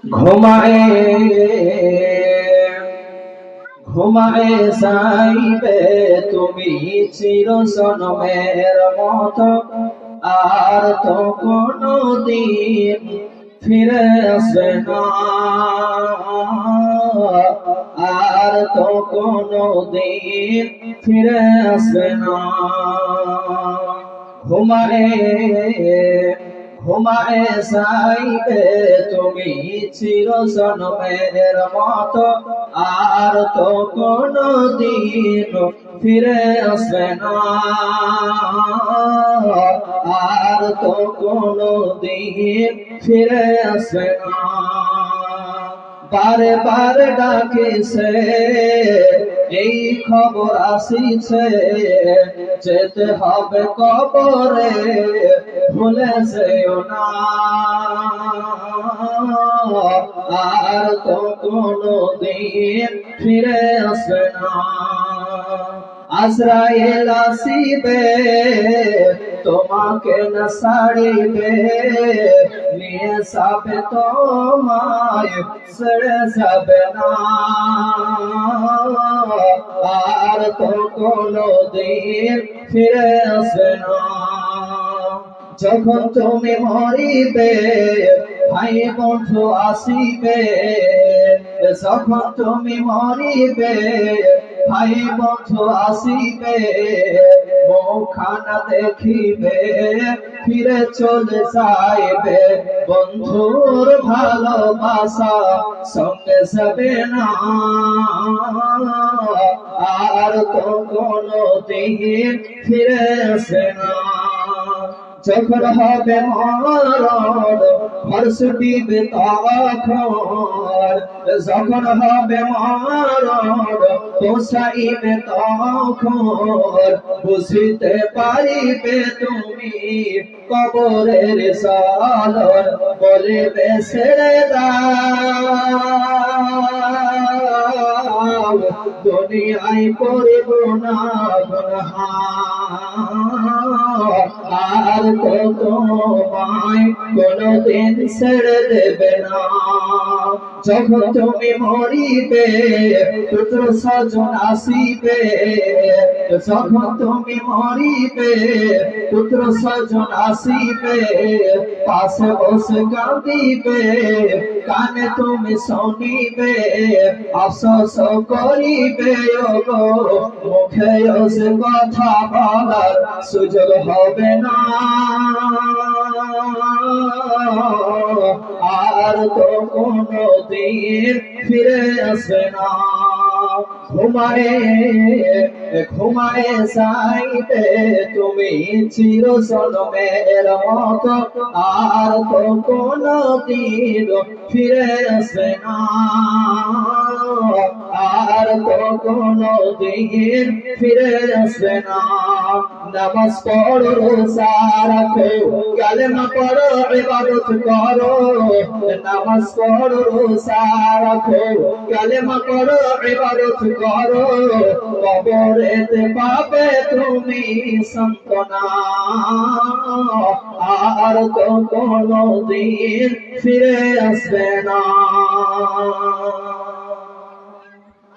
ঘুমায়ে ঘুমায়ে যাইবে তুমি চিরজন্মের মতো, আর তো কোনদিন ফিরে আসবে না, আর তো কোনদিন ফিরে আসবে না। ঘুমায়ে ঘুমায়ে যাইবে তুমি চিরজন্মের মতো, আর তো কোনদিন ফিরে আসবে না, আর তো কোনদিন ফিরে আসবে না। বারে বারে ডাকিছে এই খবর আসিছে, যেতে হবে কবরে ভুলে যেও না, আর তো কোনদিন ফিরে আসবে না। আজরাইল আসিবে তোমাকে না ছাড়িবে, নিয়ে যাবে তোমায় ছেড়ে যাবে না, আর তো কোনদিন ফিরে আসবে না। যখন তুমি মরিবে ভাই বন্ধু আসিবে, যখন তুমি মরিবে ভাই বন্ধু আসিবে, মুখখানা দেখিবে ফিরে চলে যাইবে, বন্ধুর ভালোবাসা সঙ্গে যাবে না, আর তো কোনদিন ফিরে আসবে না। যখন হবে মরণ হর্ষ দিবে তখন, যখন হবে মরণ পোষাইবে তখন, বুঝিতে পারিবে তুমি কবরের সালন, বলিবে ছেড়ে দাও দুনিয়ায় করিব না গুনাহ, আর তো তোমায় কোনদিন ছেড়ে দেবে না। যখন তুমি মরিবে পুত্র স্বজন আসিবে, যখন তুমি মরিবে পুত্র স্বজন আসিবে, পাশে বসে কাঁদিবে কানে তুমি শুনিবে, আফসোস করিবে ওগো মুখে সে কথা বলার সুযোগ হবে না, আর তো কোনদিন ফিরে আসবে না। ঘুমায়ে ঘুমায়ে যাইবে তুমি চিরজন্মের মতো, আর তো কোনদিন ফিরে আসবে না, আর তো কোনদিন ফিরে আসবে না। নামাজ পড়ো রোজা রাখো কালেমা পড়ো ইবাদত করো, নামাজ পড়ো রোজা রাখো কালেমা পড়ো ইবাদত করো, কবরেতে পাবে তুমি সান্ত্বনা, আর তো কোনদিন ফিরে আসবে না।